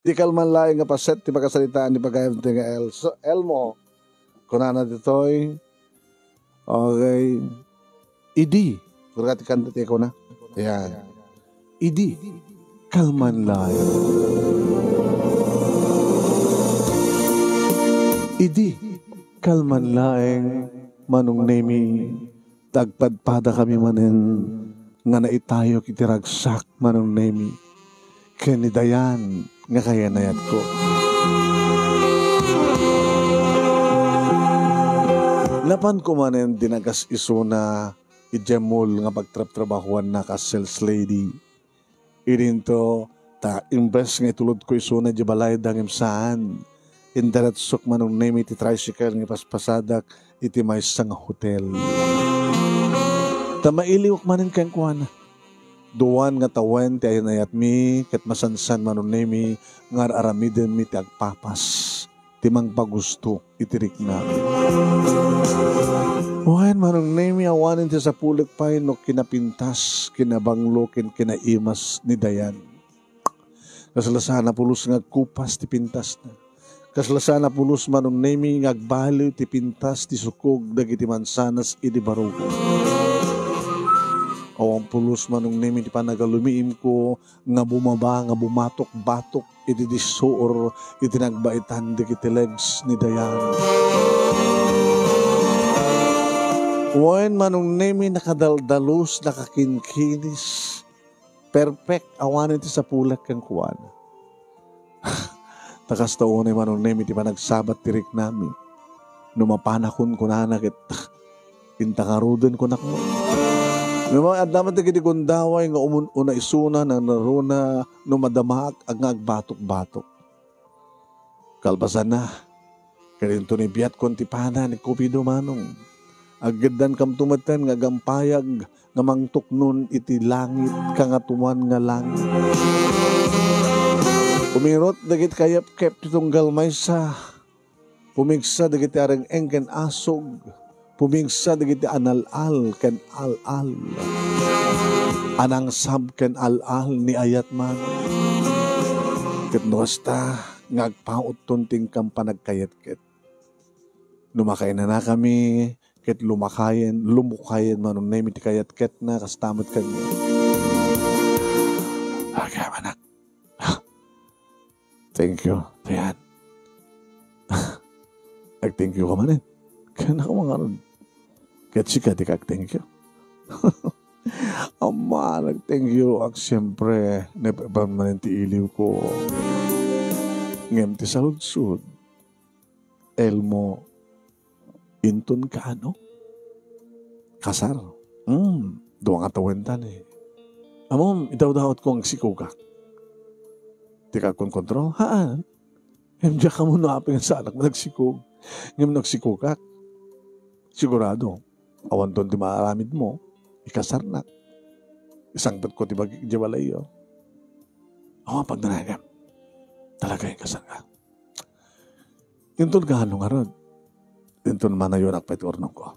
Di kalman laing nga paset, ti pagkasalitaan, di pagkayam ti nga Elmo. Kunana ditoy, okay, idi. Kurati kanta ti ko na. Ayan. Idi. Kalman laing. Idi. Kalman laing. Manong nemi. Tagpadpada kami manen. Nga naitayo kitiragsak manong nemi. Kanidayan nga kaya nayat ko. Lapan ko manen dinagas iso na ijemol nga pagtrap-trabahuan na ka sales lady. Irinto ta imbes nga itulod ko iso na jibalay dangim saan. Indaratsok manong nemi ti tricycle nga paspasadak iti may sang hotel. Ta mailiwak manen kang kuana. Duwan nga tawen ti ayat mi ket masansan manunemi nga aramiden mi ti agpapas ti mangpagusto itirik na. Wan manunemi awanin ti sa pulik pay no kinapintas kinabanglo ken kinaimas ni Dayan. Kaslasana pulos nga kupas ti pintas na. Kaslasana pulos manunemi nga agbaliw ti pintas ti sukog dagiti mansanas idi barugo. Awang pulos manong nemi di panagalumiim ko nga bumaba nga bumatok-batok iti disoor iti nagbaitan di kiti legs ni Dayan. Wen manong nemi nakadaldalos nakakinkinis perfect awan iti sa pulak kang kuwan. Takas taon ay manong nemi di panagsabat tirik namin. Numapanakon ko na nakit pintakaruden ko na ko. At dapat na kiti kundaway nga una isuna na naruna numadamak ang agbatok-batok. Kalbasan na, karinto ni biyat kontipana ni Kupido manong. Agadan kam tumatan nga gampayag nga mangtuknon iti langit kangatuman nga langit. Pumirot dagit kayap kep titong galmay sa pumigsa dagit arang engken asog. Pumingsa dagiti anal-al ken al-al. Anang sab ken al-al ni ayat man. Ket nosta ngagpaot tunting kam panagkayat-ket. Numakay na kami ket lumukayen manong nemi ti kayat-ket na kastamot kanya. Okay, manak. Thank you. Ayan. Thank you ka manin. Kaya na ka mga ron. Ket sika di kag thank you. Ama, nag-thank you. Ak siyempre, napapan man ti iliw ko. Ngem ti saludsud. Elmo, inton ka ano? Kasar. Duwang atawentan eh. Amom, itaw-dawat ko ang sikugak. Di ka kong kontrol? Haan? Ngem diya ka mo naapin sa anak na nagsikug. Ngem nagsikugak. Sigurado. Awan doon di maaramid mo, ikasarnak. Isang bat ko di bagi jawalayo. Awan pag nanagam, talaga yung kasarnak. Intun gano nga ron. Intun mana yun akpait ornong ko.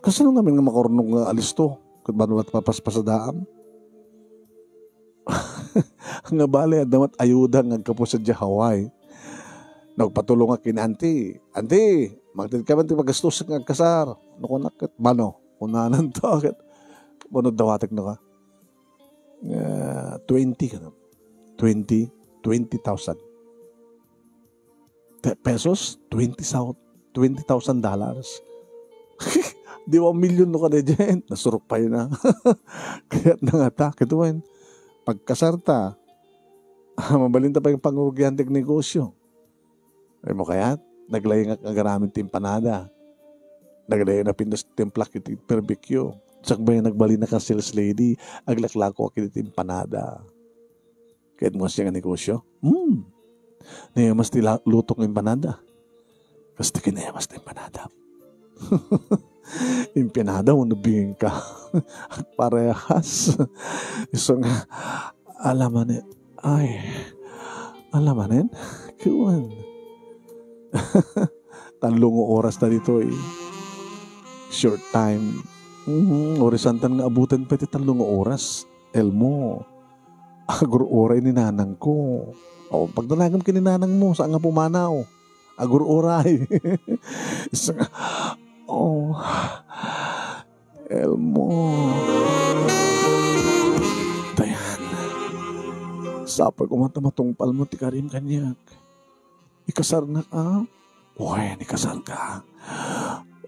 Kasi nung namin nga makornong nga alisto, kung manulat papaspasadaam. Nga bali, damat ayuda nga kapo sa Hawaii. Nagpatulong nga kinanti. Anti, magtid ka man ti magastos nga kasar. Nakunak kat mano, unanan to kat mano dawatek na ka. 20 ka na. 20,000 pesos, $20,000. Di ba milyon no ka na dyan? Nasurok pa yun na. Kaya nangatak. Ito yun. Pagkasarta, mabalinta pa yung pangurugyantik negosyo. Ay mo kaya, naglayang agaramit timpanada. Naglayang na pindas timplak iti barbecue. Sakbay nagbali na ka sales lady, aglaklako iti timpanada. Kaya mo siya nga negosyo? Niya mas lutok ng empanada. Kasi kinaya mas na empanada. Empanada mo nabingin ka. At parehas. So nga, alamanin. Alamanin? Kiwan. Talong oras na dito eh. Short time. Orisantan nga abutan pa iti talong oras. Elmo. Agur oray ni nanang ko. O, pag nanagam ka ni nanang mo, saan nga pumanaw? Agur oray. Oh, Elmo. Dayan. Sapag umatamatungpal mo, ti Karim kanyak. Ikasar na ka? Uy, ikasar ka.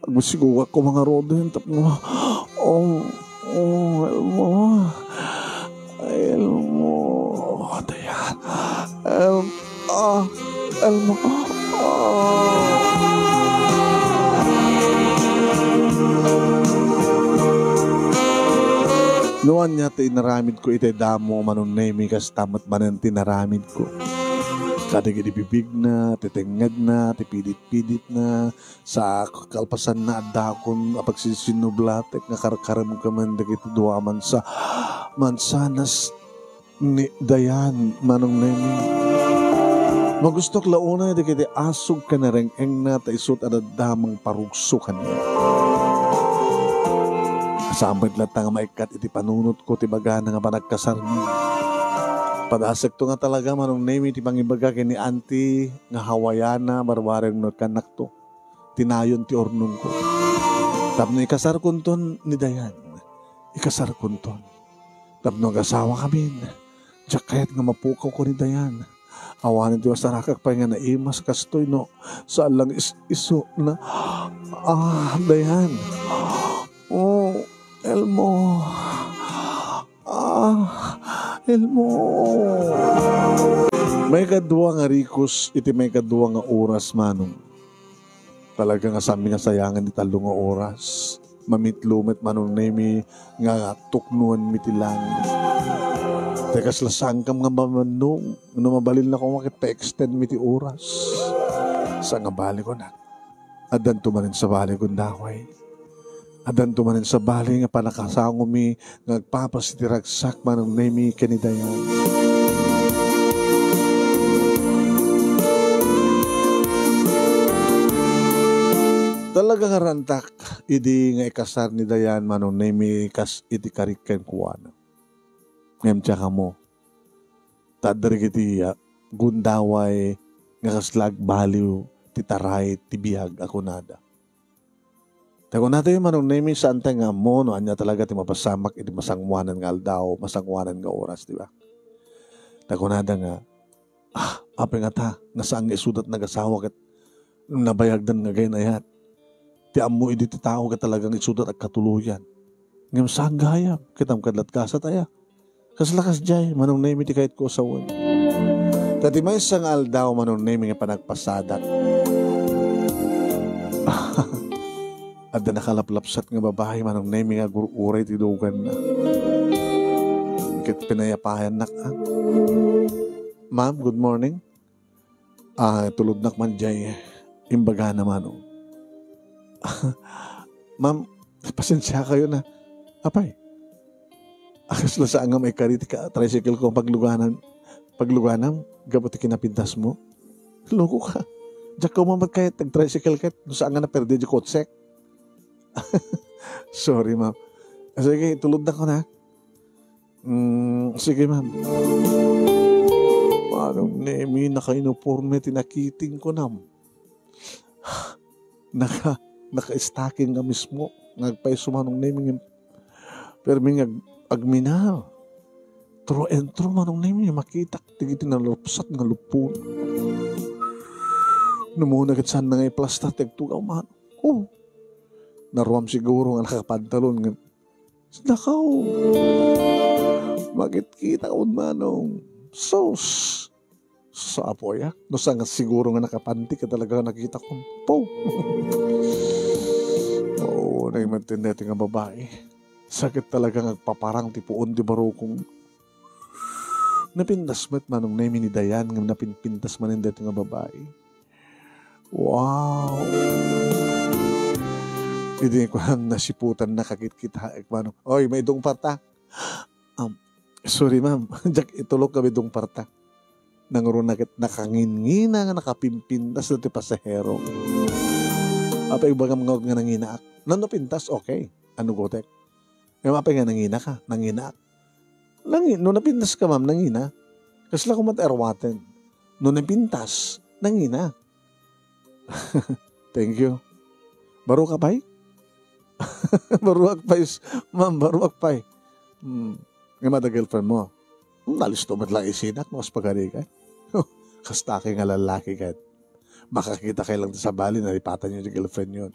Agusiguwa ko mga rodo yung tap mo. Oh, Elmo. Elmo. Dayan. Elmo. Noan niya tinaramid ko ite damo manunemi kas tamat manan tinaramid ko. Kadig bibig na, titengad na, tipidit-pidit na, sa kalpasan na adakon apag sisinublatek nga karakaram ka man dagiti duwa mansanas ni Dayan manunemi. Magustok launa di kiti asog ka na rengeng na taisot at damang parugso kanya. Samad lata nga maikat iti panunot ko ti baga nga panagkasar mo. Padasek to nga talaga manong name iti pangibaga kini auntie nga Hawaiana barbareng no kanak to. Tinayon ti ornong ko. Tapno ikasar kunton ni Dayan. Ikasar kunton. Tapno agasawa kami. Diyak kayat nga mapukaw ko ni Dayan. Awanin ti wasarakak pa nga naimas kastoy no. Saan lang iso na Dayan. Oh, Elmo. Elmo. May kadwa nga rikos, iti may kadwa nga oras manong. Talaga nga sami nga sayangan ni talo nga oras. Mamit-lumit manong nemi nga tuknuan mitilang. Tekas lasang kam nga mamanong. Mabalil na ko makit pa-extend miti oras. Sa nga bali ko na. Adan tumanin sa bali ko daway. Adan tumanin sa bali nga panakasango mi ngagpapas iti ragsak manong nemi kanidayan. Talaga nga rantak idi nga ikasar ni Dayan manong nemi kas iti kariken kuwana. Ngem tsaka mo. Tadari kiti gundaway nga kaslag baliw titaray tibiyag ako nada. Tako natin yung manong name sa antay nga mo, no, anya talaga ti mapasamak, iti masangwanan nga aldaw, masangwanan nga oras, di ba? Tako nada nga, apay nga ta, nga saan nga isudat nag-asawa kat nabayagdan nga gayon ayat. Ti amo iti ti tao ka talagang isudat at katuluyan. Ngam saan gayam, kitam kadlat kasat aya. Kaslakas jay, manong name iti kahit ko sawan. Tati may isang aldaw manong name nga panagpasadak. At nakalaplapsat nga babae manong name nga gururay ti dugan na. Ikit pinayapayan nak. Ma'am, good morning. Tulod nak man jay. Imbaga naman. Ma'am, pasensya kayo na. Apay. Akas na saan nga may kariti ka. Tricycle ko pagluganan. Gabuti kinapintas mo. Loko ka. Diyak ka umamat kahit nag-tricycle ka. Saan nga na perde di kotsek. Sorry, ma'am. Sige, tulod na ko na. Sige, ma'am. Manong nemi, naka-uniforme, tinakiting ko na. Naka-stacking nga mismo. Nagpaiso manong nemi. Pero may agminal. True and true manong nemi. Makita, tigiti na lupsat nga lupon. Namuna kat saan na nga iplasta, tegtugaw man. Oh. Naruam siguro nga nakapantalon. Nakaw. Bakit kita ko manong? Sos. Sa apoy ha? No sa nga siguro nga nakapanti ka talaga nakita ko. Po. Oo, naimantinete nga babae. Sakit talaga nagpaparang tipuon di barukong. Napintas mo't manong name ni Dayan nga napinpintas man hindi nga babae. Wow. Hindi ko nasiputan na kakit-kita. Oy, may dong parta. Sorry ma'am. Diyak itulog kami dong parta. Nanguron nakangin-ngina nga nakapimpintas na ti pasahero. Apa ibaga mga nga nanginaak. Nano pintas, okay. Ano gotek? Yung apa nga nangina ka? Nanginaak. No napintas ka, ma'am, nangina. Kasi lang kumat erwaten. No napintas, nangina. Thank you. Baro ka pa'y? Baruak pa'y, ma'am, baruak pa'y. Nga mada girlfriend mo. Nalisto mo lang isinak, mas pagari ka. Kastaki nga lalaki ka. Makakita kayo lang sa bali, nalipatan nyo yung girlfriend yun.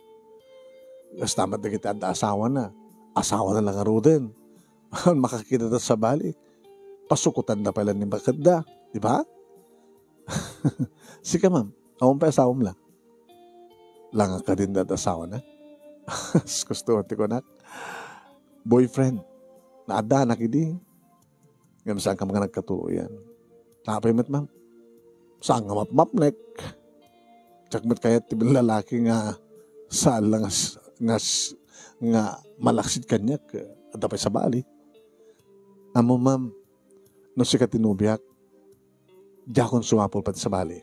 Kasi tamat na kita, asawa na. Asawa na lang aro din. Makakita na sa bali. Pasukutan na pala ni Makanda. Di ba? Sika, ma'am. Awang pa asawa mo lang. Lang ka din na asawa na. Gusto ko na. Boyfriend. Naada, nakidi. Ngayon saan ka mga nagkatuluyan. Tapay mat, ma'am. Saan nga mapmapnek. Tsakmat kaya tibing lalaki nga saan lang nga malaksid kanyak at tapay sa bali. Amo, ma'am, no si katinubiak, di akong sumapol pati sa bali.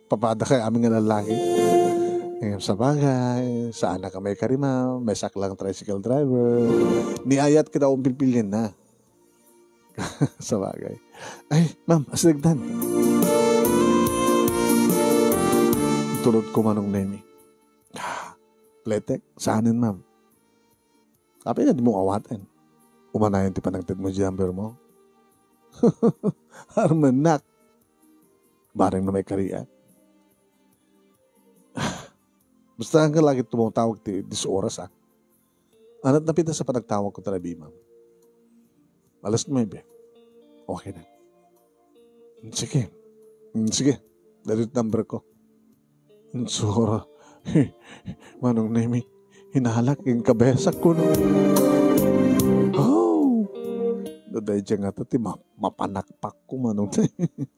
Papada kay aming nga lalaki. Ngayon sa bagay, sa anak ka may karima, may saklang tricycle driver, niayat kita akong pilpilin na. Sa bagay. Ay, ma'am, asinagdan. Tulad ko manong nemi. Pletek, saanin, ma'am. Kapag nga di mo awatin. Umanayan ti panagtid mo jumper mo. Harmanak. Barang na may kariya. Basta hanggang lagi tumutawag ti 10 oras, ah. Anat napita sa panagtawag ko talabi, ma'am. Alas 9. Okay na. Sige. Sige. Dalit number ko. Sura. Manong Nemi, hinahalak yung kabesak ko no. Oh! Daday dyan nga ito, mapanakpak ko manong Nemi.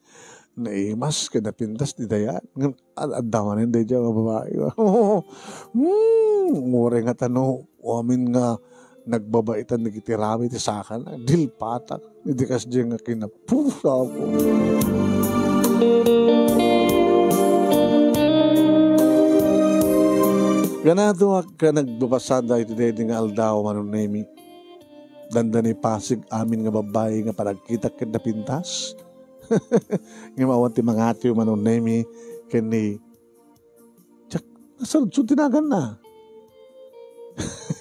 Naimas ka na pintas di daya. At daman hindi dyan mga babae. Ngure nga tanong. Amin nga nagbabaitan nagitirami ti sakan. Dil patak. Hindi kas dyan nga kinapusa ko. Ganado ka nagbabasada iti dedi nga aldaw manong Nemi. Danda ni Pasig amin nga babae nga paragkita ken na pintas. Nga mawan ti mga ati manong Nemi ken ni Jack nasarod tinagan na.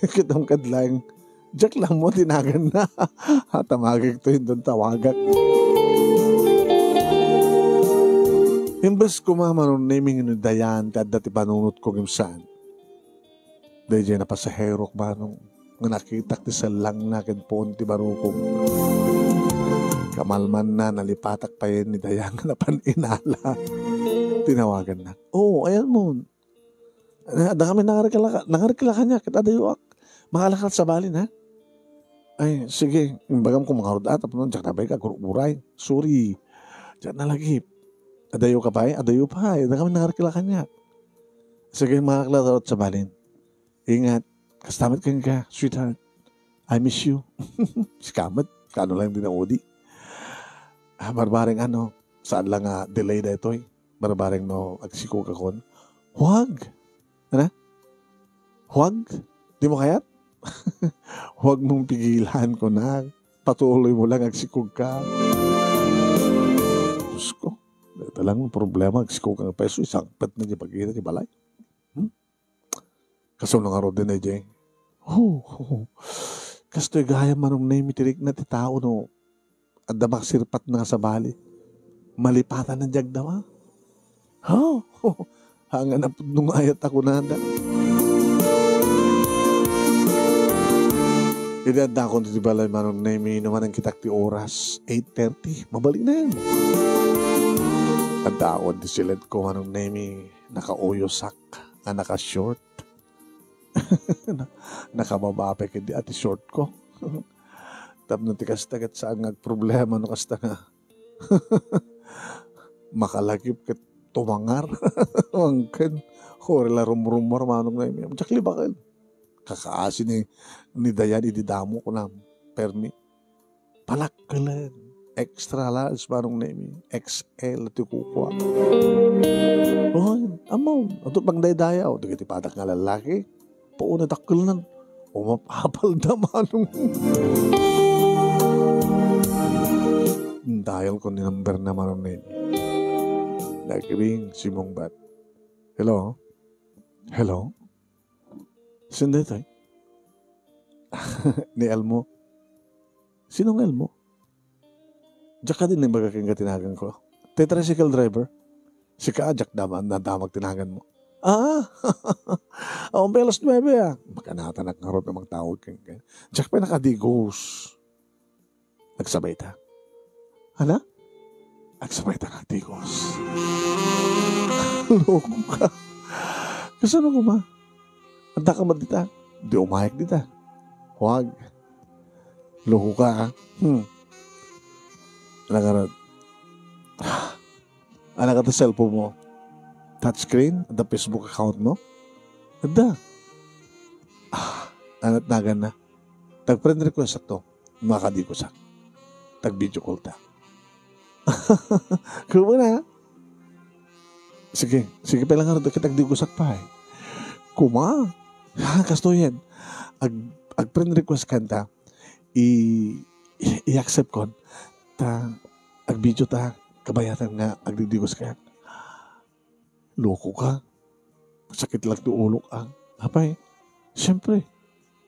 Kitang kadlang Jack lang mo tinagan na. Hatamagig to yung tawagak. Imbes ko manong Nemi nga dayan ti adda ti panunot ko gimsaan. Dahil na pasaherok manong nga nakita ti salang na ken ponti barukong. Kamalman na nalipatak pa yun ni Dayang na paninala. Tinawagan na. Oo, ayan mo. Da kami nangarikala kanya. Kita dayuak. Makalakal sa balin, ha? Ay, sige. Imbagam ko mga rodat. Tapos nun, diyak nabay ka. Kurukuray. Sorry. Diyak nalagip. Adayo ka pa eh? Adayo pa eh. Da kami nangarikala kanya. Sige, makakala sa balin. Ingat. Kastamit ka, sweetheart. I miss you. Si Kamat. Kano lang din ang odi. Barbaring saan lang delay na ito eh. Barbaring no, agsiko ka kon. Huwag. Ano? Huwag. Di mo kayat? Huwag mong pigilan ko na. Patuloy mo lang agsikog ka. Diyos ko. Ito lang problema. Agsikog ka ng peso. Isang pat na di pagkita di balay. Kaso nang araw din na dyan. Kasto'y gaya manong Nemi tirik na ti tao no. At damak sirpat na sa bali. Malipatan ng jagdawa. Hangan na nung ayat ako nanda. Idanda ko ti balay manong Nemi naman ang kitak ti oras. 8:30. Mabalik na yan. At daon ti silid ko manong Nemi naka-oyosak na naka-short. Nakababape ka di ati short ko. Tapos ti kastagat sa angag problema no kasta nga. Makalagip ka tumangar. Wangkan. Horila rumrumar manong na imi. Jakli bakal. Kakaasin ni Dayan ididamo ko na. Permi. Palakkalan. Extra large manong na imi. XL ti kukwa. Amaw. Ato pang daydayaw. Dagiti patak nga lalaki. Pauna takkel nan. Umapapal na manong. Dahil ko ni number naman ng name. Nag-ring si Mongbat. Hello? Hello? Sino ito eh? Ni Elmo. Sinong Elmo? Diyak ka din na magaking katinagan ko. Tricycle driver. Si Kajak naman na damag tinagan mo. Ang belas 9 ah. Makanatanak nga rin namang tawag kang ganyan. Diyak pa nakadigos. Nagsabay ta. Hala? Nagsabay ta nakadigos. Loko ka. Kasano ko ba? Anda ka ba dita? Di umayag dita. Huwag. Loko ka ha? Anak ka ta cellphone mo. Touchscreen? At Facebook account mo? Anda. Anat nagan na. Tag-friend request to. Makadi ko sa. Tag-video call ta. Kuma na. Sige pa lang nga rin kitag-di ko pa eh. Kuma. Kasto yan. Ag-friend request kanta. I-accept kon. Ag-video ta. Kabayatan nga. Ag-digos ka. Loko ka. Sakit lang tuulok ang. Hapay. Siyempre.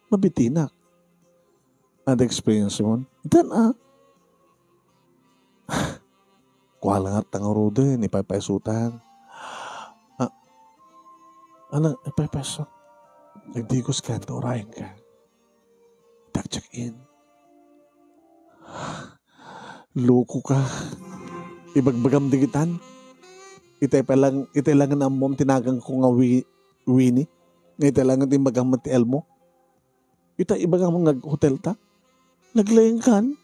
Mabitinak. Ang experience mo. Dan kuha lang at tangaro din. Ipapasutan. Anong ipapaso? Nagdigos ka. Orahin ka. Tag-check in. Loko ka. Ibagbagam digitan. Itay lang na mom tinagang ko nga Winnie. Nga itay lang ang timbagam ti Elmo. Itay ibagang mo nag-hotel ta. Naglayang kan.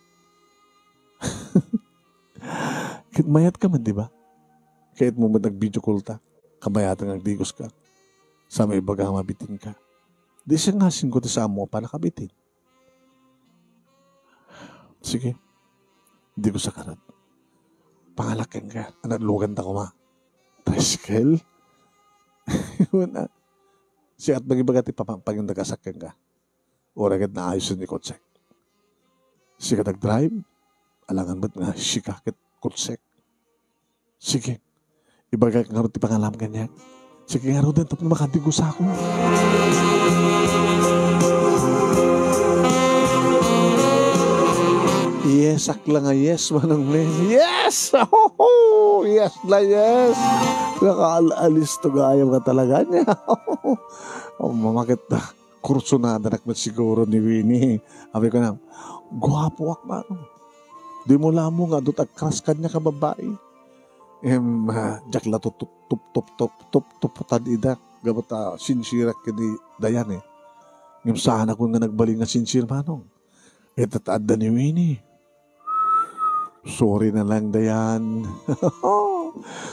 Mayat ka man, di ba? Kahit mo nag-video call ta. Kabayatan nagdigos ka. Sa may ibagang mabitin ka. Di siya ngasin ko sa mo para kabitin. Sige. Di ko sa karat. Pangalakan ka. Anadlugan ta ko ma. Tricycle? Wala. Siya at magibagati pa pag yung nagasakan ka. O agad na ayos ni Kotsek. Siya ka nag-drive. Alangan ba't nga siya kakit Kotsek. Sige. Ibagay ka nga rin pangalam ganyan. Sige nga rin din. Tapos na makadigo sa ako. Yes, akla nga yes, manang men. Yes! Oh, yes na yes. Nakaalis to gayam ka talaga niya. Mamakit na. Kurso na danak siguro ni Winnie. Sabi ko na, guwapo ak manong. Di mo lamo nga doon agkras ka niya ka babae. Jakla tup-tup-tup-tup-tup-tup-tup-tup-tup-tup-tup-tup idak. Gabata sinsirak ka ni Dayan eh. Ngayon saan ako nga nagbaling nga sinsir manong. Tataad na ni Winnie. Sorry na lang, Dayan.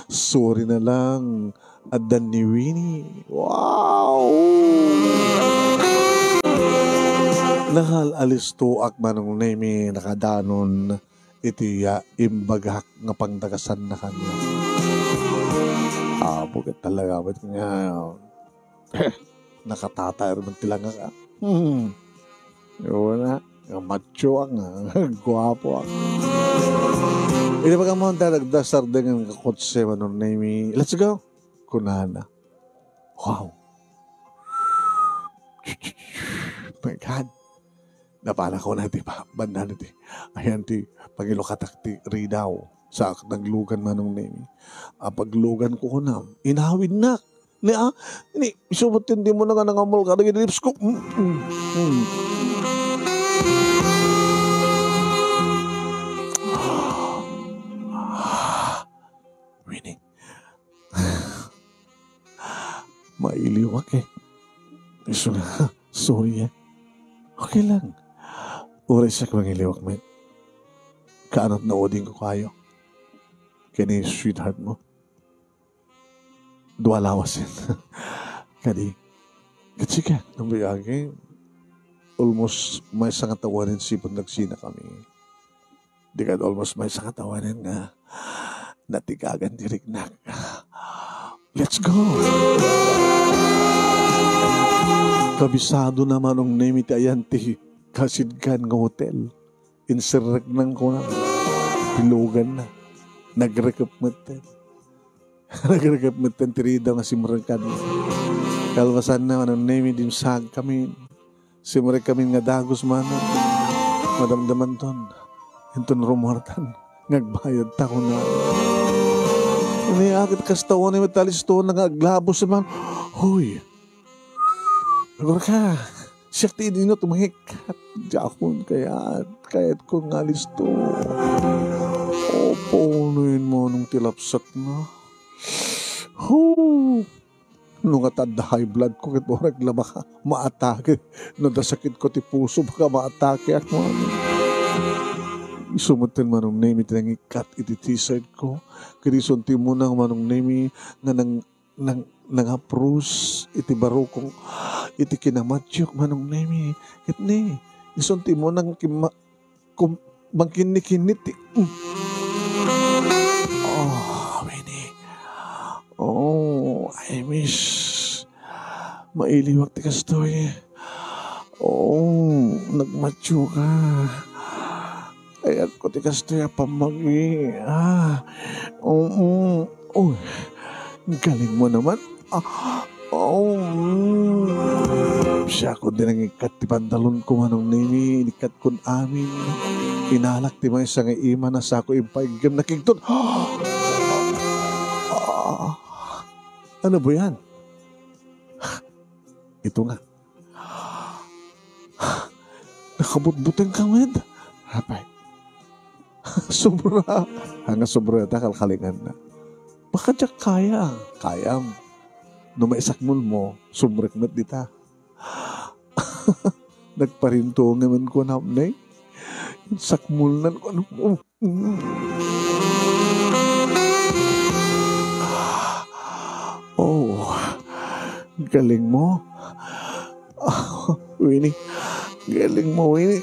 Sorry na lang. Adan ni Winnie. Wow! Nakalalis to ak manong nemi nakadanon itiya imbagak nga pangdagasan na kanya. Bukat talaga. Ba't nga nakatatayar man tilang ka. Yun na. Macho ang guwapo ang. Hindi ba kang mga daragdasar din ang kakotse manong nemi. Let's go. Kunana. Wow. My God. Napala ko na ti banda na ti. Ayan ti Pangilokatak ti Ridaw. Sa naglugan manong nemi. Paglugan ko na. Inawid na. Ini isubutin di mo na nga nangamol ka. Nagin lips ko. Winnie. Mailiwak eh. Sorry eh. Okay lang. Oras siya kung iliwak mo. Kaanot na oding ko kayo. Kani sweetheart mo. Dua lawas yan. Kani. Kasi ka. Nang bayagi. Almost may sangatawanin sipon nagsina kami. Di ka almost may sangatawanin nga. Natigagan dirignak. Let's go! Kabisado naman ang name iti ayan ti kasidkan ng hotel. Insirek ng ko na. Pilugan na. Nagrekapmatan. Nagrekapmatan tirida nga simrakan. Kalwasan na anong name din sag kami. Simrek kami nga dagos man. Madamdaman ton. Inton rumartan. Ngagbayad ta ko na. Iniakit kastawan ni matalis to nagaglabos naman. Hoy. Agora ka. Siya tinino tumahikat. Jakon kaya't ko ngalis to. Opo, nuin mo nung tilapsat na. Nung atad high blood ko, kit mo reglama ka, maatake. Nadasakit ko ti puso, baka maatake ako. Isumutin manong name iti nang ikat iti t-shirt ko. Kinisunti mo nang manong name nga nang apprus iti barukong iti kinamatyok manong name. Kit ni, isunti mo nang mangkinikinit. Winnie. Oh, I wish mailiwak ti kastoy. Nagmatyo ka. Ayat ko ti kastoy pamagi. Galing mo naman. Siya ko din ang ikat ti pantalon ko manong nini. Inikat kon amin. Inalak ti may isang ima na sa ako ipaigam na kigton. Ano ba yan? Ito nga. Nakabutbuteng ka, Med. Rapay. Sobra. Hanga sobra ta kalkalingan na. Baka diyak kaya. Kayam. No maisakmul mo, sumrek met dita. Nagparinto ngaman ko na, nay. Sakmul na ko. Galing mo. Winnie. Galing mo, Winnie.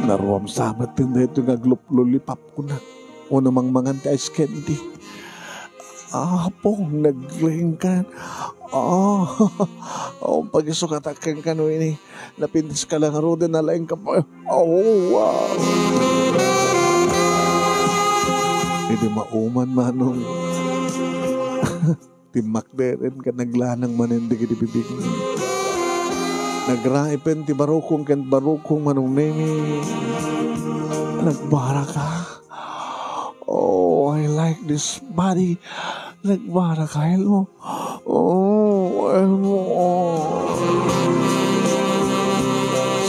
Naruam samat din na ito nga glup-lulipap ko na. O namang mga ice candy. Pong nagling ka. Pag-isukatakan ka, Winnie. Napintas ka lang roda na laing ka pa. Wow. Hindi mauman manong timak deren ka naglanang manindig ibibig. Nagraipen ti barukong kan barukong manong nemi. Nagbara ka. I like this body. Nagbara ka, Elmo. Elmo.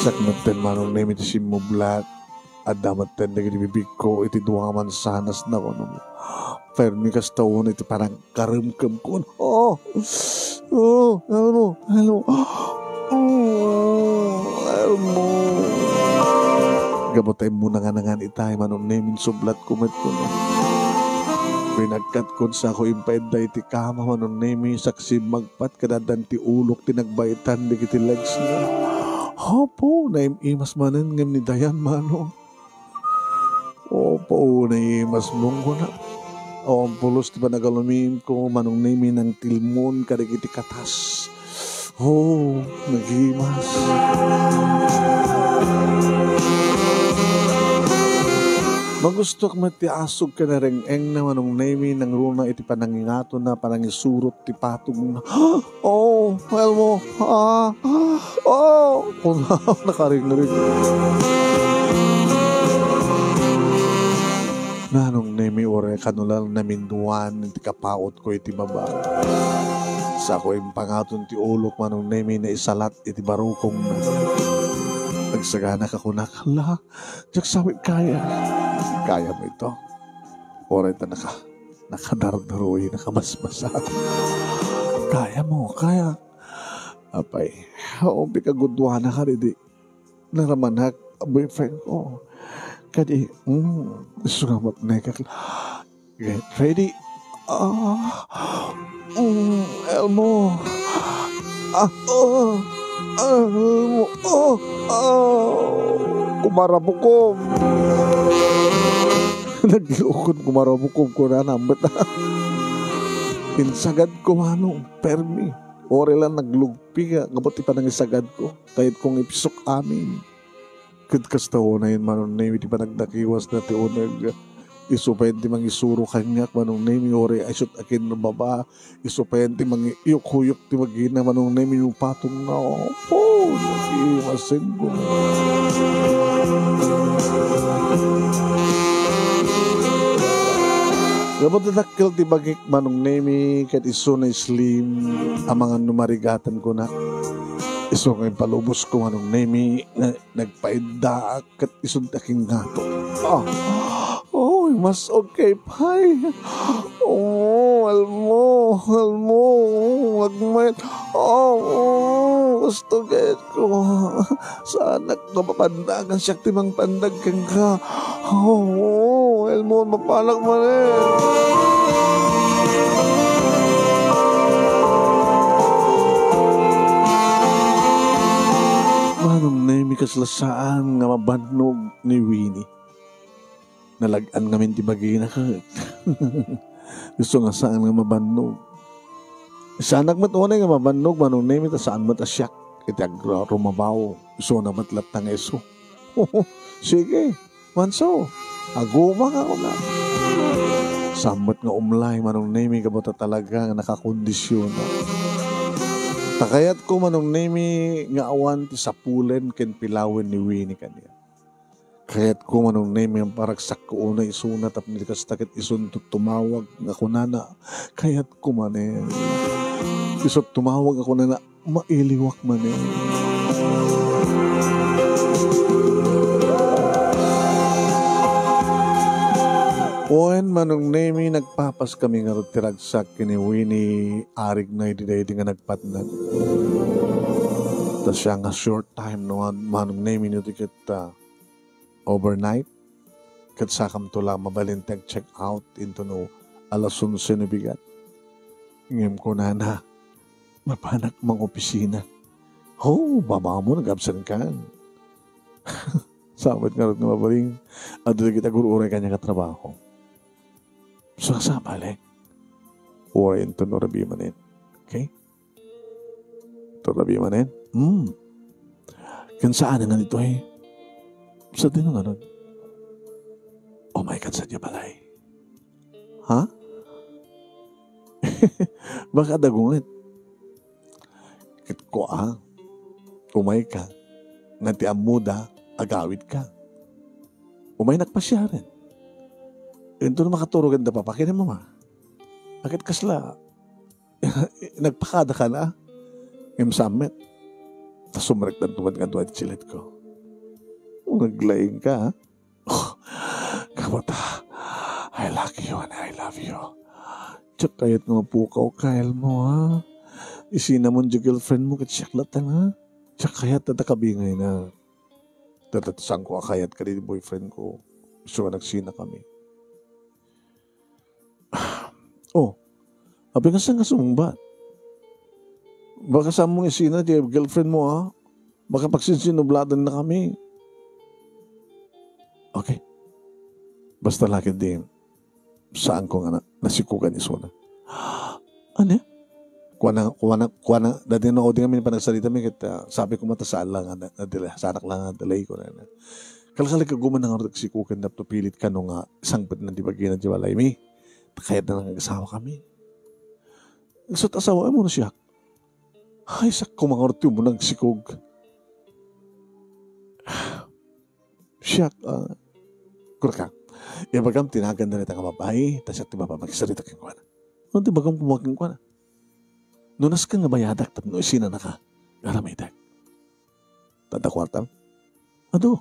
Sakmatan manong nemi ti simublat. At damat ten na ginibibig ko, iti duwaman sanas na ko nung fermi kas taon, iti parang karimkam ko. Elmo. Gabotay mo na nga nangan itay, manong nemin sublat kumet ko na. Pinagkat kon sa ako impaeday iti kama, manong nemi, saksi magpat, kadadan ti ulok, tinagbaitan, di kiti legs na. Hapo, naimimas manan ngam ni Dayan, manong. Opo, naimas mong ko na. Ang pulos ti ba nagalumin ko, manong nimi ng tilmon, karigiti katas. Nagimas. Magusto ka matiasog ka na rin na manong nimi ng runa iti panangingato na parang isurot ti patong na. Elmo. Kung nakaring na rin. Nanong nemi ore kanulal na minduan iti kapaot ko iti baba. Sa ako yung pangaton ti ulok manong nemi na isalat iti barukong na. Nagsagana ka ko nakala. Diyak sawi kaya. Kaya mo ito. Ore ta nakadardaroy, nakabasbasa. Kaya mo, kaya. Apay, pikagudwa na ka rin. Naramanak, boyfriend ko. Kadi, sugamat na ka. Get ready. Elmo. Elmo. Kumarabukom. Naglukod kumarabukom ko na nambet na. Insagad ko manong permi. Ore lang naglugpi ka. Ngabuti pa nang isagad ko. Kahit kong ipisok amin. Kasta na yun manong name, di pa nagdakiwas na ti unag isupente mang isuro kanyak manong name, ore asyot akin na baba, isupente mang iyok-huyok ti magina manong name, yung patong na opo, nag-iwasin ko. Gabot na dakil ti bagik manong name, kat iso na slim, ang mga numarigatan ko na. Iso ngayon palubos ko anong name na nagpaida kat isuntaking gato. Oh, mas okay pay. Oh, almo, wagmayat. Gusto gayat ko. Sana napapandagan siya timang pandag kang ka. Almo, mapalag man Manong name kaslasaan nga mabanog ni Winnie. Nalagaan ngamin ti bagay na ka. Gusto nga saan nga mabanog. Saan nagmatunay nga mabanog, manong name ita saan matasyak. Iti rumabaw. Gusto na matlat ng eso. Sige, manso. Aguma ka ko na. Samot nga umlay, manong name ka ba talaga nga nakakondisyon na. Takayat ko manong name nga awan ti sapulen ken pilawin ni Winnie kaniya. Kayat ko manong name yung paragsak ko una isunat at nilikastakit isuntot tumawag nga kunana. Kayat ko manen. Isot tumawag ako na mailiwak manen. Oen manong name nagpapas kami nga tiragsak kini Winnie arig na ididay nga nagpatnan. Tas siya nga short time no manong name nito kita overnight kat sakam to lang mabalintag check out into no alas 11 na bigat. Ngem ko na mapanak mang opisina. Baba mo nag-absent ka. Sabit nga rin na mabaling at kita guru-uray kanya katrabaho. So, sa balik. Or into no rabi manin. Okay? Ito rabi manin. Kansaan nga nito eh. Sa din nga nun. Oh my God, sadya balay. Ha? Baka dagungan. Kit ko umay ka. Nanti amuda, agawid ka. Umay nagpasya rin. Ito na makaturugan na papakin mo ma. Akit kasla. Nagpakada ka na. Yung summit. Tapos sumarik na tuwan ka doon at chilet ko. Naglaing ka, kabata, I like you and I love you. Tsak kayat nga pukaw kail mo, ha? Isina mo yung girlfriend mo, katsyaklatan, ha? Tsak kayat tatakabingay na. Tatatasan ko kayat ka din boyfriend ko. Gusto ka nagsina kami. Abi ka saan ka sumumbat? Baka saan mong isina, di girlfriend mo, ha? Baka pagsinsinubladan na kami. Okay. Basta laki din. Saan ko nga nasikukan ni Suna. Ano? Kuha na. Dati na ako din kami panagsalita mi. Sabi ko matasaan lang. Sanak lang. Dalay ko na. Kalakalig ka guman ng sikukan na pilit ka nung sangpit na dibagi na jiwalay mi. Kaya na lang asawa kami. Isot asawa mo na siya. Ay, sak ko mga ortiyo mo nagsikog. Siya, kurka. Bagam tinagan na rin ang babae, tas at tibaba magsarita kang kwa na. Ano di bagam pumaking kwa na? Nunas ka nga bayadak, tapno isina na ka. Garamidag. Tanda kwartam? Ado,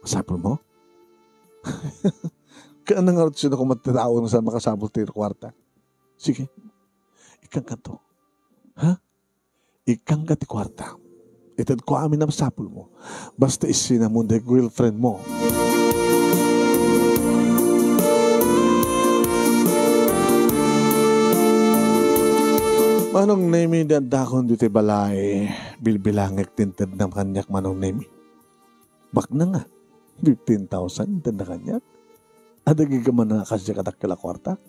masapol mo? Kaya nang arot siya na kung matataon sa makasabol tayo kwarta. Sige, ikang ka to. Ha? Ikang ka ti kwarta. Itad ko amin na masapol mo. Basta isina mo na girlfriend mo. Manong nemi dadakon dito balay, bilbilangag tinted ng kanyak manong nemi. Bak na nga, 15,000 tinted na kanyak. Adagi ka man na kasya katak kala kwarta.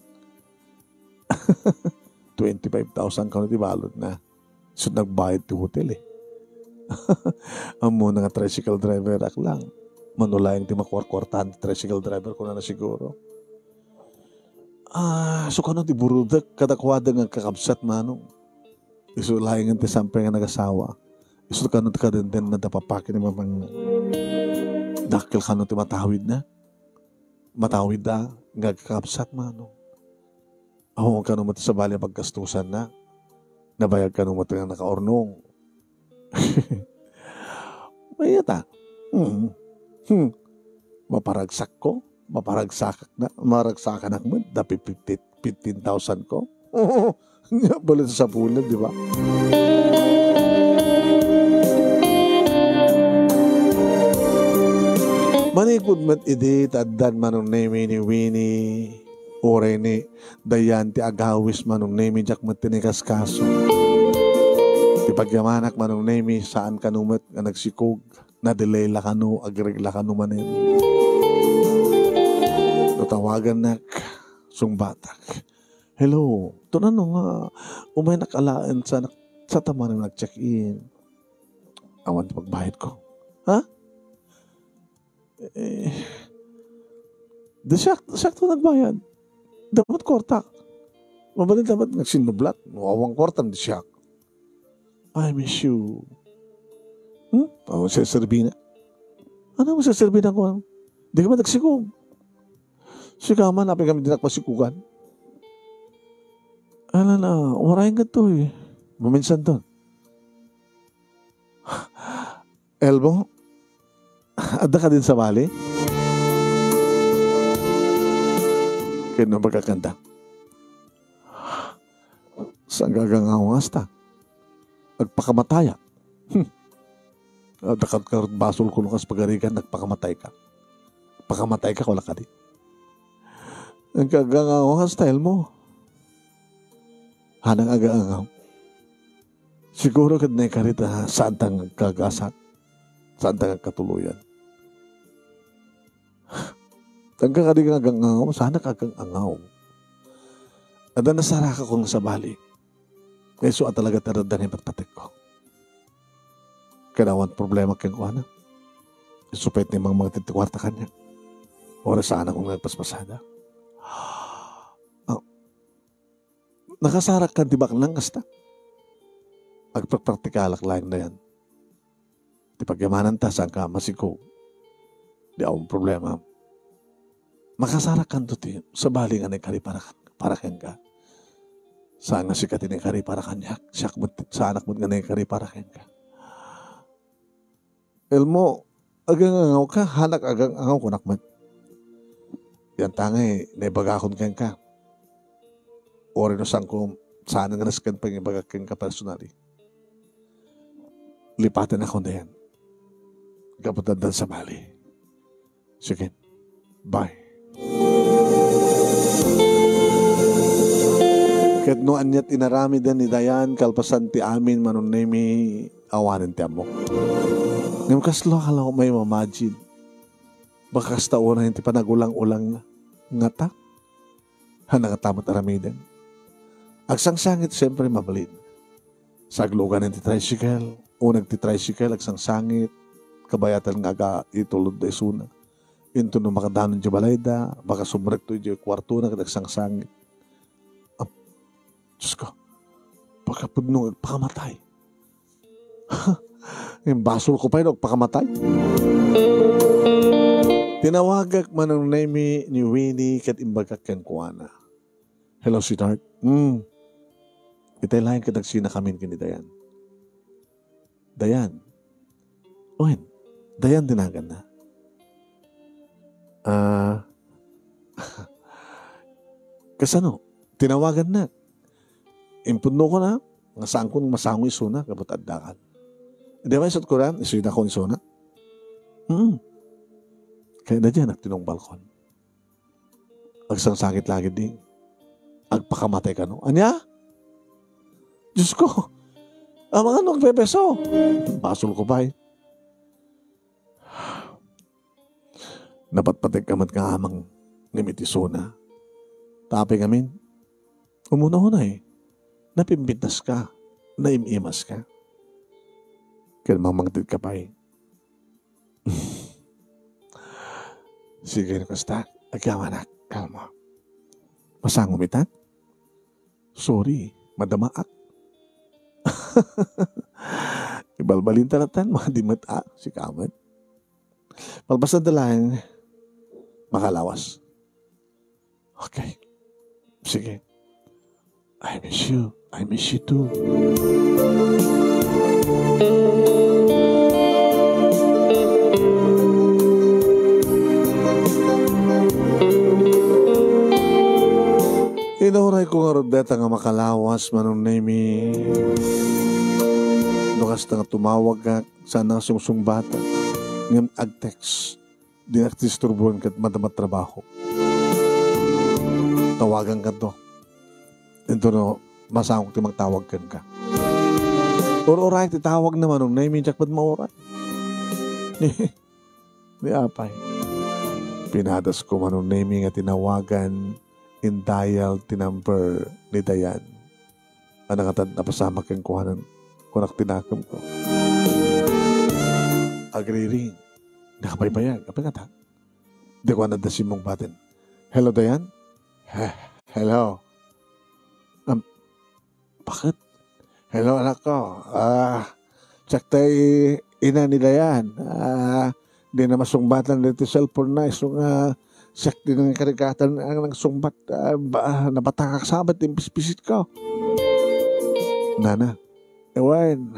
25,000 ka na di balot na. So nagbayad ti hotel eh. Amo nga tricycle driver ak lang. Manulayang ti makuwarkwartahan ti tricycle driver ko na siguro. So kano ti burudak kadakwada nga kakabsat manong. Isu laing ti sampay nga nagasawa. Isu kano ti kadenden na dapapakin ni mamang dakil kano ti matawid na. Matawid na nga kakabsat manong. Ako kano mo ti sa bali pagkastusan na. Nabayag kano mo ti nga nakaornong. Mayata. Maparagsak ko. Maragsakan ako mo. Dapi 15,000 ko. Balit sa pulan, di ba? Manikod mat iti taddan manong nemi ni Winnie. Oray ni dayan ti agawis manong nemi jak mat tinikaskaso. Ti pagyamanak manong nemi saan kanumat nga nagsikog. Na-delay la kanu, agregla kanu manin. Tawagan nak, sungbatak. Hello, ito na nga, umay nakalaan sa tama na nag-check-in. Awan pagbayad ko. Ha? Siyak to nagbayad. Dapat kortak. Mabalid dapat nagsinublat. Awang kortan, di siyak. I miss you. Ako siya servina. Ano mo siya servina ko? Di ka ba nagsikog? Sikaman, napin kami dinakpasikugan. Na, warayin ka to eh. Buminsan doon. Elmo, ada ka din sa bali? Kaya nang pagkakanta. Saan gagangawang asta? Agpakamataya. Dakat ka basol ko lukas pagarigan, nagpakamatay ka. Pakamatay ka, wala ka din. Ang kagangaw ang style mo. Hanang agaangaw. Siguro kad na ikarita saan tang kagasat. Saan tang katuluyan. Ang kakadig ang agangaw, sana kagangaw. Ada nasara ka kong sa bali. Kaya so talaga taradan yung patpatik ko. Kailangan problema kang kuha na. Isupet ni mga titiwarta kanya. Oras saan akong nagpaspasada. Nakasarak ka di ba lang kasta? Agpagpraktikalak lang na yan. Di pagyamanan ta saan ka masiko. Di akong problema. Makasarak ka ti sa bali nga kari para ken ka. Saan nga sikat ni kari para kanya. Sa anak mo nga kari para ken ka. Elmo, agang-angaw ka, hanak agang-angaw ko nakman. Yan tangay, naibagakon ken ka. Ori no saan ko, saan nga naskan pa yung ibagakin ka personally. Lipatan ako na yan. Kapuntan sa bali. Sige. Bye. Ket no anyat inarami dan ni Dayan, kalpasan ti amin manunemi awanin ti amo. Ngayon kaslo ka lang may mamajid. Bakas taon na hindi pa nagulang-ulang nga ta. Nakatamat aramidan. Agsangsangit siyempre mabalid. Saglugan ng tricycle, unang tricycle, agsangsangit, kabayatan nga itulod na isuna. Into no makadanon di balayda, baka sumrek to di kwarto na agsangsangit. Diyos ko, pagkapod nung pakamatay. Yung basol ko pa yun, pakamatay. Tinawagak man ang name ni Winnie kat imbagak ken kuana. Hello, sweetheart. Itay lain ka nagsina kami kini Dayan. Dayan. Owen, Dayan dinagan na. Kasano? Tinawagan na. Impuno ko na. Nga saan ko masangoy suna. Kapot addakan. Hindi ba isot ko rin? Isuyin ako ni suna. Kaya na dyan, nagtinong balkon. Agsangsangit lagi din. Agpakamatay ka no. Anya? Diyos ko. Mga nagpepeso. Basol ko ba eh. Napatpatig kamat nga amang nimitisona. Taping amin. Umuna-una eh. Napimbintas ka. Naimimas ka. Kaya mamangtid ka pa eh. Sige, nakasta. Agyaman na. Kalma. Masangumitan? Sorry, madamaak. Ibalbalin talatan, mga dimata, si Kaman. Palbasa dalayan, makalawas. Okay. Sige. I miss you. I miss you too. Inuray ko nga rodeta nga makalawas manong nemi. Nukas na nga tumawag ka sana sungsung bata. Ngayon ag-text. Di naktisturbuhan ka't madamat trabaho. Tawagan ka to. Ito no, masakong ti magtawag ka. Or-oray, titawag naman nung nemi. Jack, ba't mauray? Ni apay. Pinadas ko manong nemi nga tinawagan in dial tinumber ni Dayan. Ano nga tad napasama kang kuhanan kunak tinakam ko. Agri-ring. Nakapaybayag. Apa nga ta? Di ko anadasin mong batin. Hello, Dayan? Hello. Bakit? Hello, anak ko. Tsaktay ina ni Dayan. Di na masungbatan dito cellphone na. So nga, siyak din ang karigatan ang sumbat. Napatakak sabat yung pispisit ko. Nana. Ewan.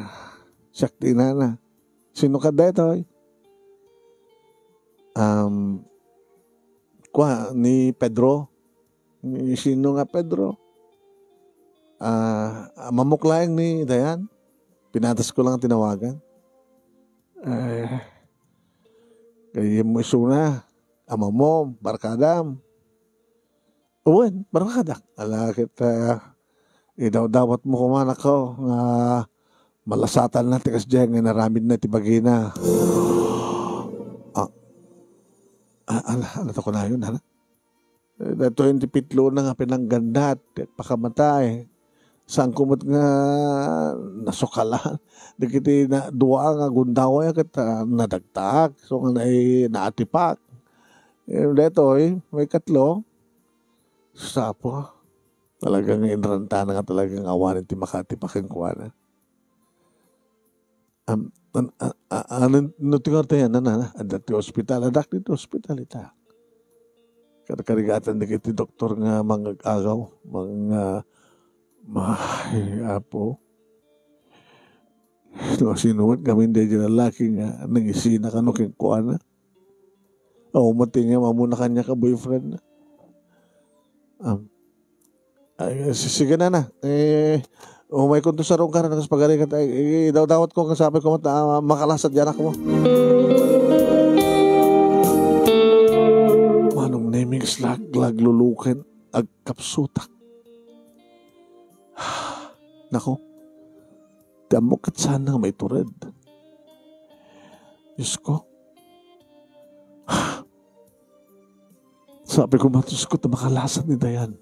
Siyak din nana. Sino ka dito? Ni Pedro. Sino nga Pedro? Mamuklayang ni Dayan. Pinatas ko lang ang tinawagan. Kaya mo isuna. Ama mo, barkadam. Uwan, barkadak. Ala kita, idaw-dawat mo kumanak ko. Malasatan na tikas dyan, nga naramid na tibagina. Ano ko na yun, ha? Dato yung tipitlo na nga pinangganda at pakamatay. Saan kumot nga nasukalan. Dikiti na duwa nga gundaway kat nadagtag. So nga naatipak. Dito may katlo. Sapo. Talagang inranta na nga talagang awanin ti makatipak ang kuwana. Ano tingar tayo na? Adat ti hospital. Adak dito hospital ita. Karigatan di kiti doktor nga mangag-agaw. Apo. No, sinuwat kami hindi dyan lalaki nga nangisina ka no kikuha na. O, umati nga mamuna kanya ka boyfriend na. Sige na. May kunto sa rong ka na nakaspagari ka tayo. Daw-dawat ko kasabi ko makalasat dyan ako mo. Manong naming slag lulukin agkapsutak. Nako, damo kat sana may tured. Diyos ko. Sabi ko, Diyos ko, makalasat ni Dayan.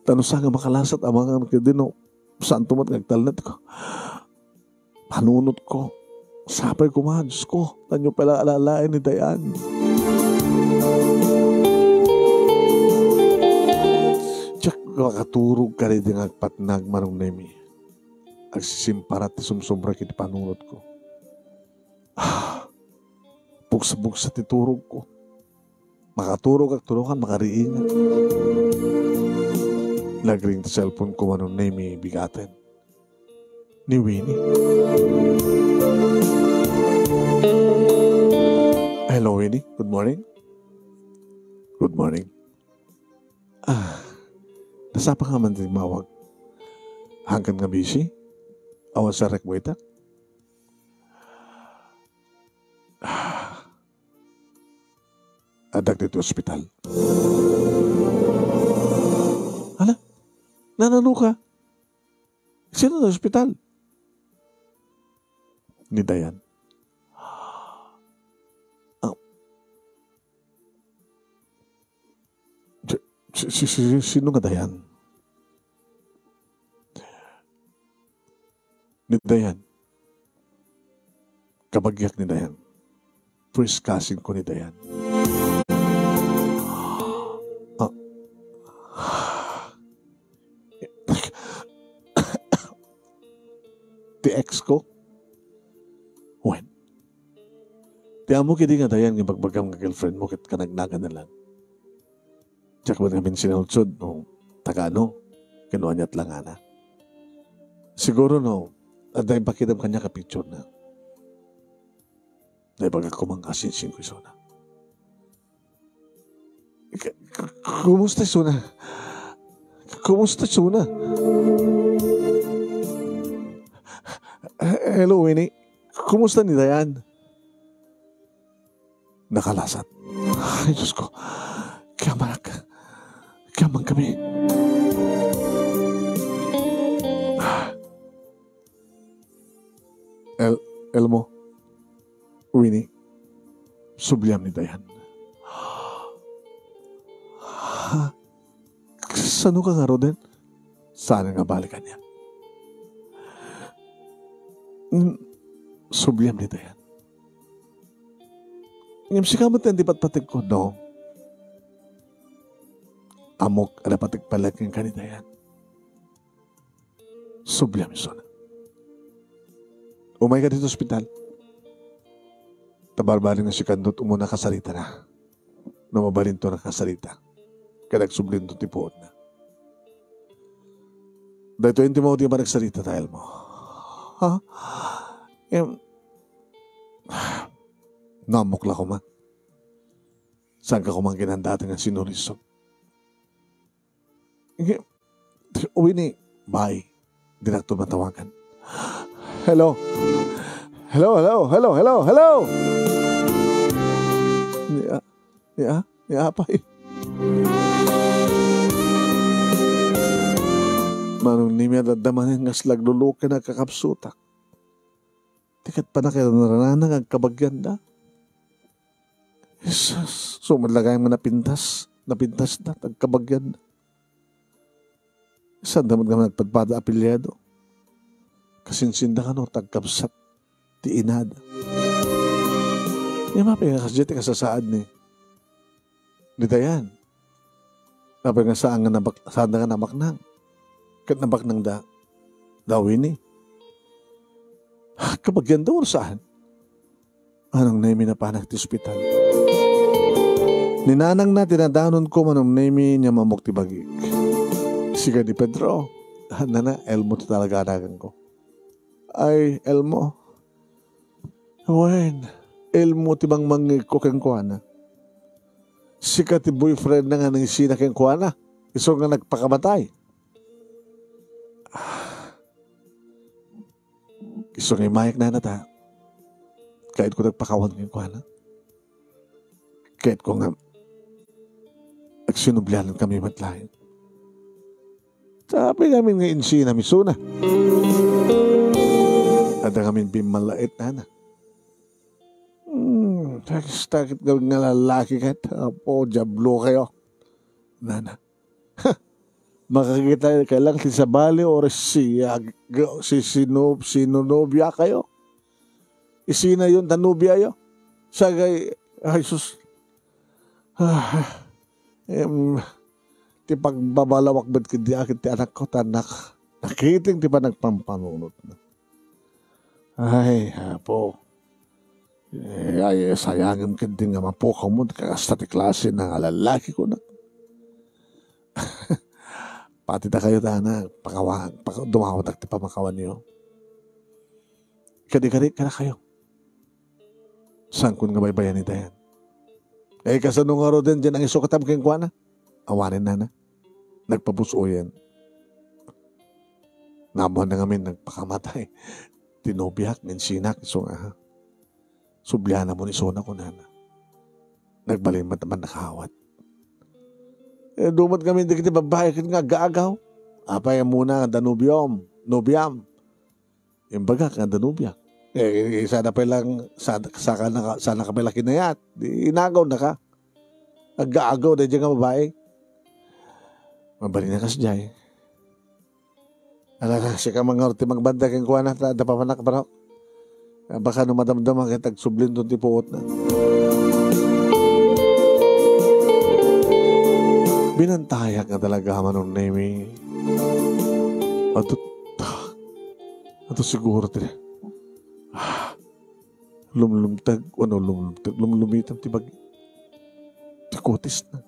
Tanong sa nga makalasat, amang dino, saan tumat nagtalnat ko. Panunot ko. Sabi ko, Diyos ko, tanyo pala alalain ni Dayan. Makaturog ka rin ang patnag manong nemi. Agsisimparat ti sumsombra kiti panunod ko. Bugsa-bugsa ti turog ko. Makaturog at turukan, makariingan. Nagring ti cellphone ko manong nemi bigaten. Ni Winnie. Hello, Winnie. Good morning. Good morning. Nasapa ka man din mawag. Hanggang nga busy? Awan sa rekweta? Adag dito ospital. Hala? Nanano ka? Sino na ospital? Ni Dayan. Sino nga Dayan? Ni Dayan. Kabagyak ni Dayan. First cousin ko ni Dayan. Ti ex ko? When? Ti amo kiti nga Dayan nga bagbagam nga girlfriend mo kit kanagnagan na lang. Tsak ba namin sinulsod no taga ano? Kinuha niya't lang ana. Siguro no, dahil pakitang kanya ka-picture na. Dahil baga kumangkasinsin ko iso na. Kumusta iso na? Kumusta iso na? Hello, Winnie. Kumusta ni Dayan? Nakalasat. Ay, Diyos ko. Kamang kami. Elmo, Winnie, subliam ni Dayan. Saan ka nga, Roden? Sana nga balikan niya. Subliam ni Dayan. Ngam si kamot na di patpatig ko, no? Amok, ada patig palag ng kanidayan. Subliam iso na. Umay ka dito sa ospital. Tabarbarin na si Kandot, umuna kasalita na. Namabalin to na kasalita. Kaya nagsublin to tipuot na. Dahil hindi mo di ba nagsalita dahil mo? Ha? Namukla ko man. Saan ka kumangkin ang dati ng sinurisog? Uwi ni, bye. Di na ito matawagan. Hello? Hello? Ni apay. Manong ni miya dadamanin nga slaglulok ka na kakapsutak. Tikat pa na kayo narananang ang kabagyan na. Jesus, sumadlagay mo napintas na tagkabagyan na. Saan damat ka nagpadpada apilyado? Kasinsinda ka no, tagkabsat, ti inada. Yung mapay nga kasjete ka sa saad ni Dayan. Mapay nga saan nga namaknang. Kat nabaknang dawin ni. Kabagyan daw saan? Anong naimi na panak ti ospital? Ninanang na tinadanon ko manong naimi niya mamok ti bagik. Siga ni Pedro. Nana, Elmo to talaga anagan ko. Ay, Elmo. Wen, Elmo ti bang mangig ko keng kuana. Sika ti boyfriend na nga nang isina keng kuana. Iso nga nagpakamatay. Iso nga imayak na nata. Kahit ko nagpakawan keng kuana. Kahit ko nga nagsinublianan kami matlahin. Sabi namin nga insina misuna. At ang amin bimalait na. Takit gawin nga lalaki ka. Apo, jablo kayo. Nana. Makakita ka lang si Sabali or si sinunobya kayo. Isina yun, tanubya yun. Sagay, ay sus. Ti pagbabalawak ba't kindi akit ti anak ko, tanak. Nakiting ti pa nagpampanunot na. Ay, hapo. Ay, sayangin kindi nga mapukaw mo, kakasta ti klase ng lalaki ko na. Pati na kayo na, dumawad at ti pamakawan niyo. Kadi-kadi ka na kayo. Saan kun nga baybayan ni Dayan? Eh, kasanong araw din dyan ang isukatam keng kuwana? Awanin na. Nagpabuso yan. Namuhan na ngamin, nagpakamatay. Tinubiyak, mensinak, so nga. Sublihan na mo ni Sona ko nana. Nagbalin man naman nakawat. Eh, dumat kami, hindi kita babae, kit nga gaagaw. Apay muna, Danubiam. Yung baga, nga Danubiak. Eh, sana pa lang, sana ka pala kinayat. Inagaw na ka. Nag-gaagaw na dyan nga babae. Mabali na kasi dyan. Ala na, siya ka mga orti magbanda kang kuha na, dapapanak pa raw. Baka no madamdama kita agsublin doon tipuot na. Binantayak nga talaga manong nemi. Ato siguro tira. Lumlumitang tibag. Tikutis na.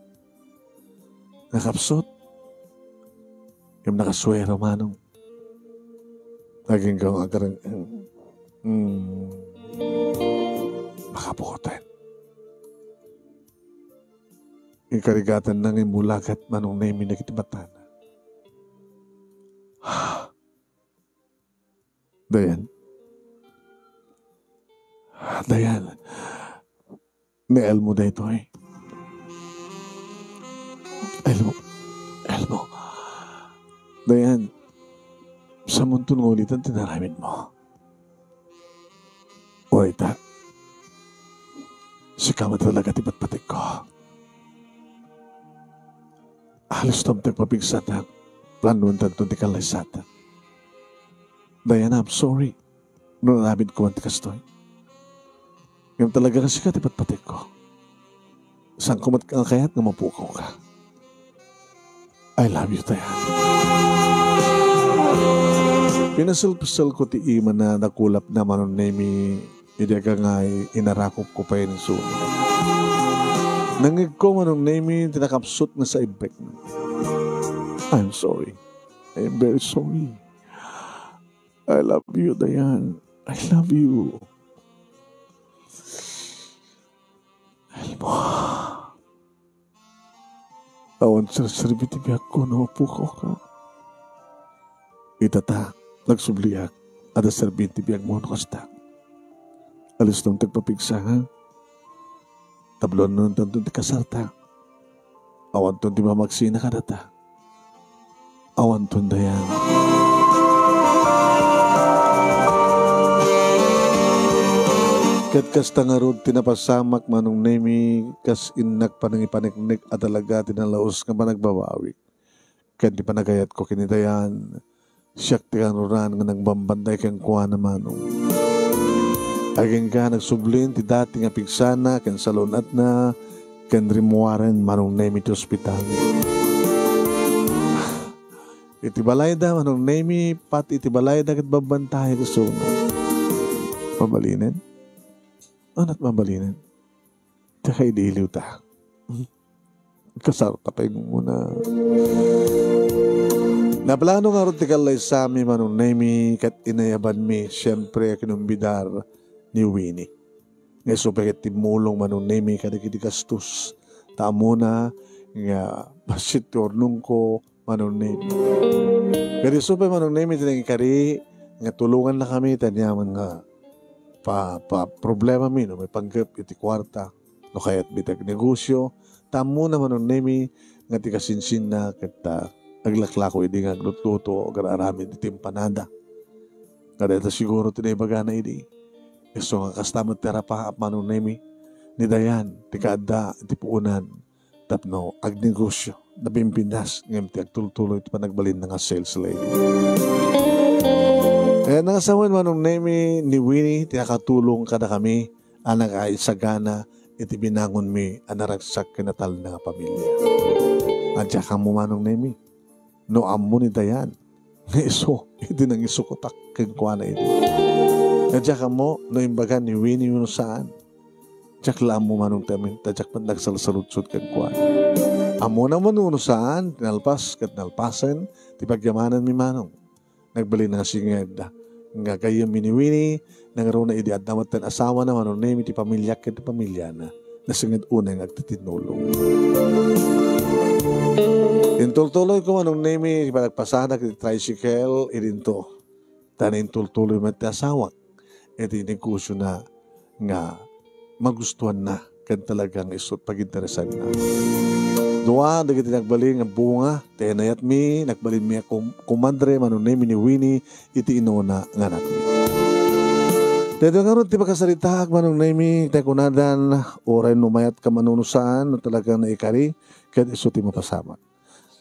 Nakapsot. Yung nakaswero manong. Naging gawang agarang makapukotan. Ikarigatan nang imulagat manong nemi na kitibatana. Dayan. May elmo na ito eh. Elmo. Dayan. Sa mundo ng ulit ang tinaramid mo. Oita. Sika mo talaga tibat-patik ko. Halos tamtag papigsatan. Planuan tanto di kalaysatan. Diana, I'm sorry. Noon namin ko ang tikastoy. Yung talaga kasi ka tibat-patik ko. Saan kumat ka kaya't nga mapukaw ka. I love you, Diana. Pinasil-pisal ko ti ima na nakulap na manon nemi hindi ka nga inarakop ko pa yun so. Nangig ko manon nemi tinakapsut na sa ibek. I'm sorry. I'm very sorry. I love you, Dayan. I love you. Elmo. Awan sir-sirbiti biyak ko na upuko ka. Itata. Nagsubliak, ada serbinti biang mo nakastak. Alis nung tagpapigsa ha. Tablon nun tanto di kasarta. Awan tun di mamagsina ka data. Awan tun dayan. Kat kas tangarod tinapasamak manong nemi kas inak panangipaniknik at talaga tinalaos nga panagbabawi. Kat di panagayat ko kinidayan. Siyak tikanuran nga nagbambanday kang kuha naman. Aging ka nagsublin ti dati nga pigsana kan salunat na kan rimuaren manong nemi ti ospital. Iti balay da manong nemi pati iti balay da kat babantay gusto mo. Mabalinin? Anat mabalinin? Takay diliw ta. Kasarta pa yung muna. Naplano nga ron tikalay sa amin manong nemi kat inayaban mi siyempre kinumbidar ni Winnie. Nga supagit timulong manong nemi kadagiti kastus. Tamo na nga basit tornong ko manong nemi. Kadi supay manong nemi tinang ikari nga tulungan na kami tanyaman nga pa problema mi no may panggap iti kwarta no kaya't bitag negosyo. Tamo na manong nemi nga tikasinsin na kat naglaklako hindi nga glutluto o gararamin iti empanada. Kada ito siguro tinibaga na hindi. So nga kastamot terapa manong nemi ni Dayan, tikada, iti puunan, tapno, agnegosyo, nabimpinas, ngayon ti agtuloy iti panagbalin na nga sales lady. Kaya nangasawan manong nemi ni Winnie, tinakatulong kada kami, anak ay sagana, iti binangon mi, anaragsak kinatal na pamilya. Adya ka mo manong nemi. No amo ni Dayan. Nga iso. Hindi nang iso ko tak kang kuha na ito. Nadya ka mo, no imbaga ni Winnie mo saan. Diyak lang mo manong tamin. Tadyak man nagsalsalutsod kang kuha. Amo na manuno saan. Tinalpas kat nalpasan. Tipagyamanan mi manong. Nagbali na singed. Nga kayo mi ni Winnie. Nangaro na idi at damat tan asawa na manong nemi ti pamilya kat ti pamilya na. Nasinged unang agtitinulong. Intultuloy ko manong nemi palagpasada kiti tricycle irinto. Tanin tultuloy man ti asawa. Iti negosyo na nga magustuhan na kan talagang isot pag-interesan na. Dua, dagiti nagbaling ang bunga, tenayat mi, nagbalin mi kumadre manong nemi ni Winnie, iti inuna nga anak mi. Dito nga ron, ti pagkasalita, manong nemi, tayo kunadan, oray numayat ka manunusaan, na talagang naikari, kaya isot ti mapasama.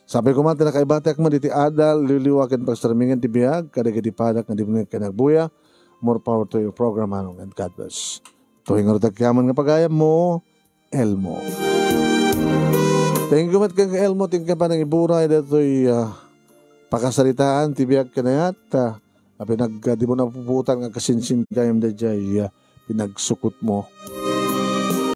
Sabi ko man, tinakaibatek man iti adal, liliwakin pagsaramingan ti biyag, kada kiti padak na di mo kanagbuya, More power to your program, Manong, and God bless. Tuwing tagkaman nga pagayam mo, Elmo. Thank you mat kang Elmo, tingka pa ng iburay, dato'y pakasalitaan, tibiyag ka na yat, di mo na puputan nga kasinsin kayam da jay, pinagsukot mo.